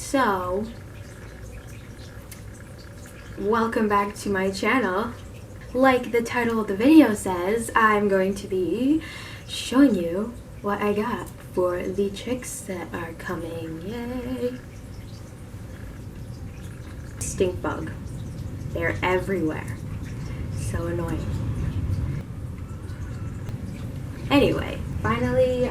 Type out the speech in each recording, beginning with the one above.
So, welcome back to my channel. Like the title of the video says, I'm going to be showing you what I got for the chicks that are coming. Yay! Stink bug. They're everywhere. So annoying. Finally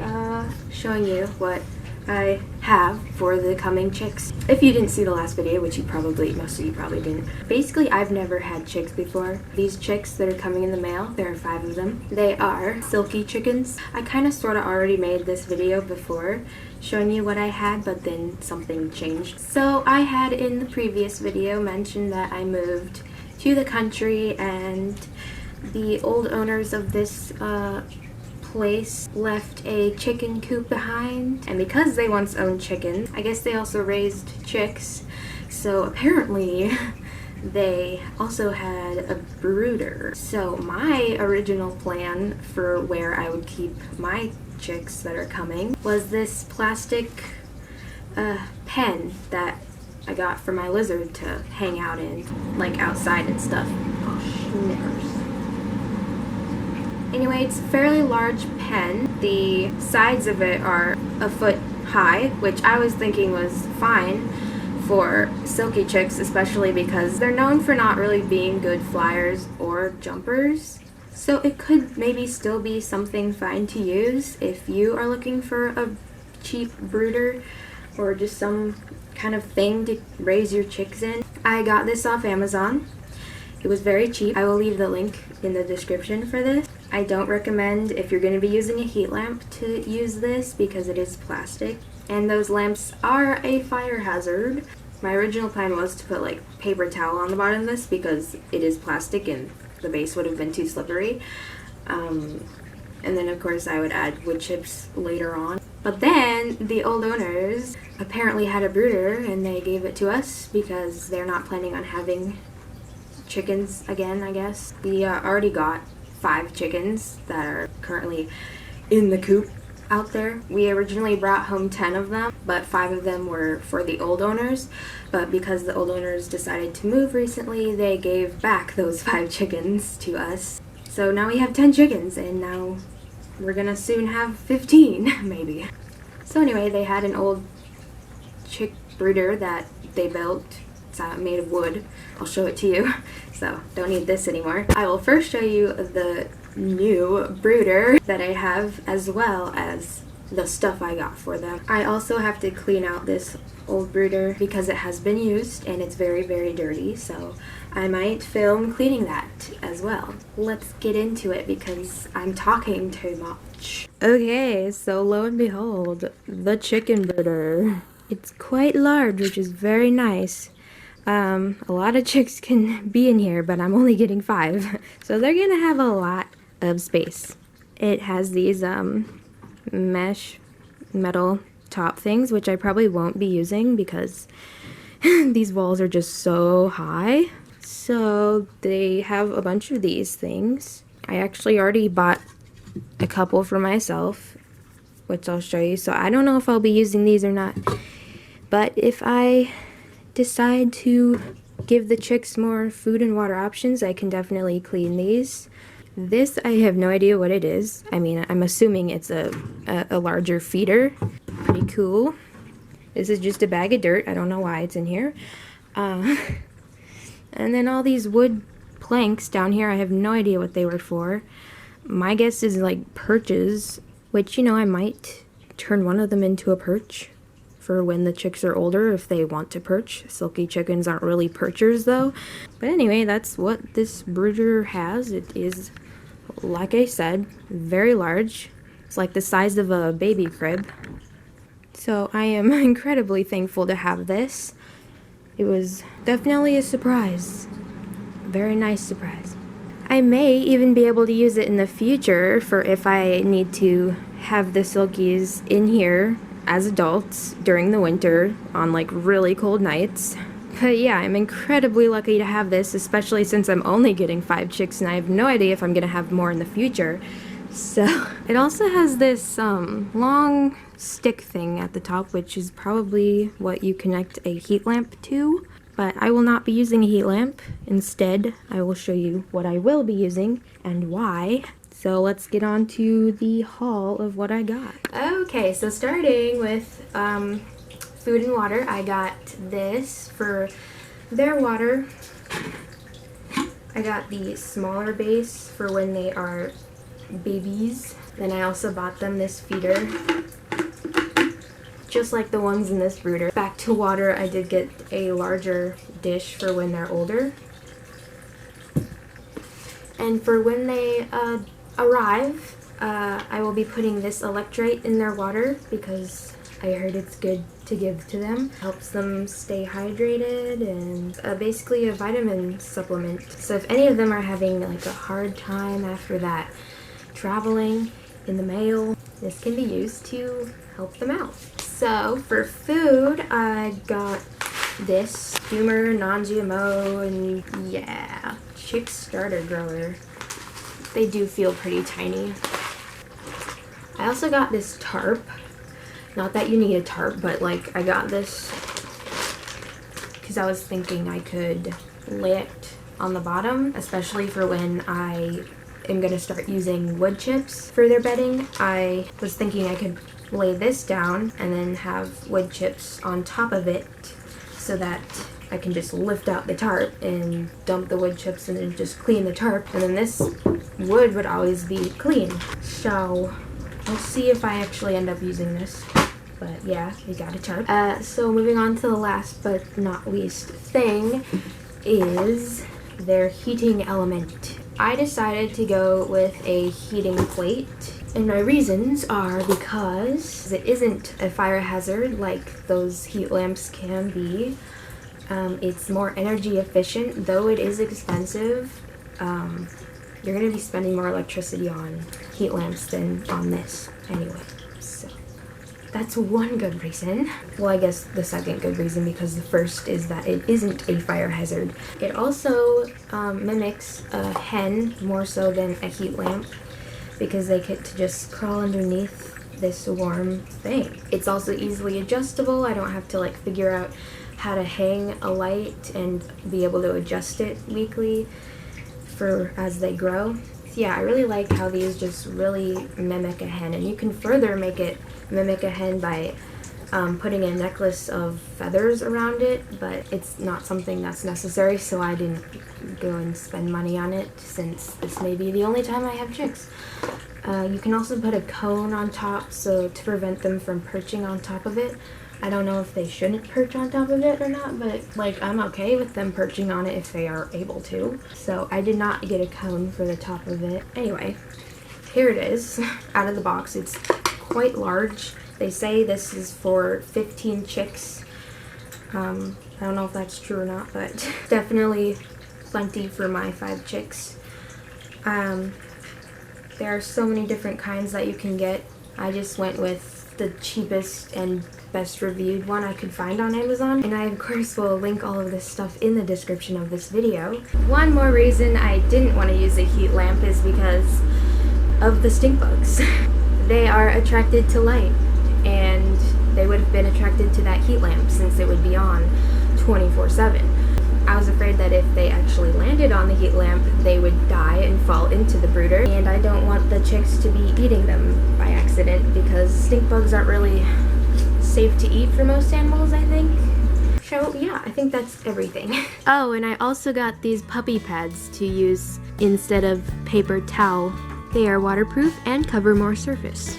showing you what I have for the coming chicks. If you didn't see the last video, which most of you probably didn't. Basically, I've never had chicks before. These chicks that are coming in the mail, there are 5 of them. They are silky chickens. I kind of sort of already made this video before showing you what I had, but then something changed. So I had in the previous video mentioned that I moved to the country and the old owners of this place left a chicken coop behind, and because they once owned chickens, I guess they also raised chicks, so apparently they also had a brooder. So my original plan for where I would keep my chicks that are coming was this plastic pen that I got for my lizard to hang out in, like outside and stuff. Oh, snickers. Anyway, it's a fairly large pen. The sides of it are a foot high, which I was thinking was fine for silky chicks, especially because they're known for not really being good flyers or jumpers. So it could maybe still be something fine to use if you are looking for a cheap brooder or just some kind of thing to raise your chicks in. I got this off Amazon. It was very cheap. I will leave the link in the description for this. I don't recommend, if you're going to be using a heat lamp, to use this because it is plastic. And those lamps are a fire hazard. My original plan was to put like paper towel on the bottom of this because it is plastic and the base would have been too slippery. And then of course I would add wood chips later on. But then the old owners apparently had a brooder and they gave it to us because they're not planning on having chickens again, I guess. We already got 5 chickens that are currently in the coop out there. We originally brought home 10 of them, but 5 of them were for the old owners. But because the old owners decided to move recently, they gave back those 5 chickens to us. So now we have 10 chickens, and now we're gonna soon have 15, maybe. So anyway, they had an old chick brooder that they built. It's made of wood. I'll show it to you, so don't need this anymore. I will first show you the new brooder that I have, as well as the stuff I got for them. I also have to clean out this old brooder because it has been used and it's very, very dirty, so I might film cleaning that as well. Let's get into it because I'm talking too much. Okay, so lo and behold, the chicken brooder. It's quite large, which is very nice. A lot of chicks can be in here, but I'm only getting 5, so they're gonna have a lot of space. It has these mesh metal top things, which I probably won't be using because these walls are just so high. So they have a bunch of these things. I actually already bought a couple for myself, which I'll show you. So I don't know if I'll be using these or not, but if I decide to give the chicks more food and water options, I can definitely clean these. This, I have no idea what it is. I mean, I'm assuming it's a larger feeder. Pretty cool. This is just a bag of dirt. I don't know why it's in here. And then all these wood planks down here, I have no idea what they were for. My guess is like perches, which, you know, I might turn one of them into a perch for when the chicks are older if they want to perch. Silky chickens aren't really perchers though. But anyway, that's what this brooder has. It is, like I said, very large. It's like the size of a baby crib. So I am incredibly thankful to have this. It was definitely a surprise. Very nice surprise. I may even be able to use it in the future for if I need to have the silkies in here as adults during the winter on like really cold nights. But yeah, I'm incredibly lucky to have this, especially since I'm only getting 5 chicks and I have no idea if I'm gonna have more in the future. So it also has this long stick thing at the top, which is probably what you connect a heat lamp to. But I will not be using a heat lamp. Instead, I will show you what I will be using and why. So let's get on to the haul of what I got. Okay, so starting with food and water, I got this for their water. I got the smaller base for when they are babies. Then I also bought them this feeder, just like the ones in this brooder. Back to water, I did get a larger dish for when they're older. And for when they arrive, I will be putting this electrolyte in their water because I heard it's good to give to them. Helps them stay hydrated and basically a vitamin supplement. So if any of them are having like a hard time after that traveling in the mail, this can be used to help them out. So for food, I got this Humor non-GMO and yeah, chick starter grower. They do feel pretty tiny. I also got this tarp. Not that you need a tarp, but like I got this because I was thinking I could lay it on the bottom, especially for when I am going to start using wood chips for their bedding. I was thinking I could lay this down and then have wood chips on top of it so that I can just lift out the tarp and dump the wood chips and then just clean the tarp, and then this wood would always be clean. So I'll see if I actually end up using this. But yeah, we got a tarp. So moving on to the last but not least thing is their heating element. I decided to go with a heating plate, and my reasons are because it isn't a fire hazard like those heat lamps can be. It's more energy efficient, though it is expensive. You're going to be spending more electricity on heat lamps than on this anyway. So that's one good reason. Well, I guess the second good reason, because the first is that it isn't a fire hazard. It also mimics a hen more so than a heat lamp because they get to just crawl underneath this warm thing. It's also easily adjustable. I don't have to like figure out how to hang a light and be able to adjust it weekly for as they grow. So yeah, I really like how these just really mimic a hen, and you can further make it mimic a hen by putting a necklace of feathers around it, but it's not something that's necessary, so I didn't go and spend money on it since this may be the only time I have chicks. You can also put a cone on top so to prevent them from perching on top of it. I don't know if they shouldn't perch on top of it or not, but like I'm okay with them perching on it if they are able to. So I did not get a cone for the top of it. Anyway, here it is out of the box. It's quite large. They say this is for 15 chicks. I don't know if that's true or not, but definitely plenty for my 5 chicks. There are so many different kinds that you can get. I just went with the cheapest and best reviewed one I could find on Amazon, and I of course will link all of this stuff in the description of this video. One more reason I didn't want to use a heat lamp is because of the stink bugs. They are attracted to light, and they would have been attracted to that heat lamp since it would be on 24/7. I was afraid that if they actually landed on the heat lamp, they would die and fall into the brooder, and I don't want the chicks to be eating them by accident because stink bugs aren't really safe to eat for most animals, I think. So yeah, I think that's everything. Oh, and I also got these puppy pads to use instead of paper towel. They are waterproof and cover more surface.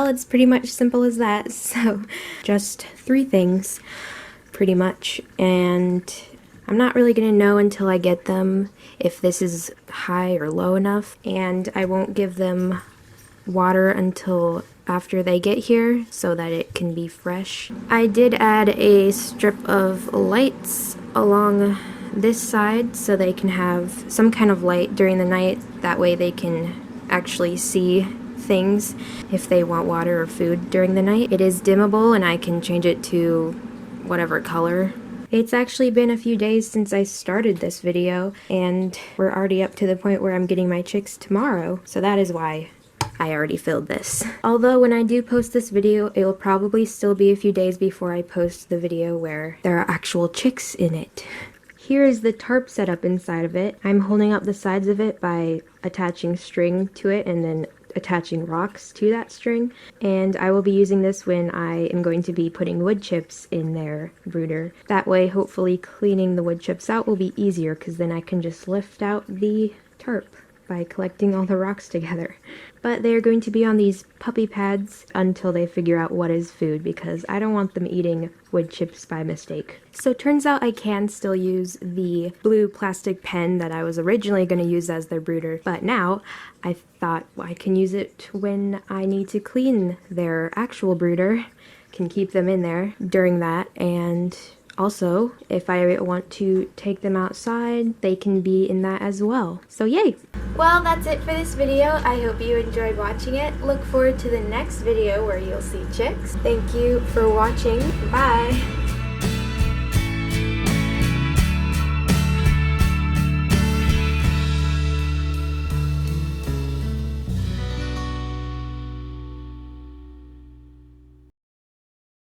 Well, it's pretty much simple as that. So just 3 things pretty much, and I'm not really gonna know until I get them if this is high or low enough, and I won't give them water until after they get here so that it can be fresh. I did add a strip of lights along this side so they can have some kind of light during the night. That way they can actually see things if they want water or food during the night. It is dimmable and I can change it to whatever color. It's actually been a few days since I started this video, and we're already up to the point where I'm getting my chicks tomorrow, so that is why I already filled this. Although when I do post this video, it will probably still be a few days before I post the video where there are actual chicks in it. Here is the tarp setup inside of it. I'm holding up the sides of it by attaching string to it and then attaching rocks to that string, and I will be using this when I am going to be putting wood chips in their brooder. That way hopefully cleaning the wood chips out will be easier, because then I can just lift out the tarp by collecting all the rocks together. But they're going to be on these puppy pads until they figure out what is food, because I don't want them eating wood chips by mistake. So turns out I can still use the blue plastic pen that I was originally going to use as their brooder, but now I thought, well, I can use it when I need to clean their actual brooder, can keep them in there during that, and also, if I want to take them outside, they can be in that as well. So yay! Well, that's it for this video. I hope you enjoyed watching it. Look forward to the next video where you'll see chicks. Thank you for watching. Bye!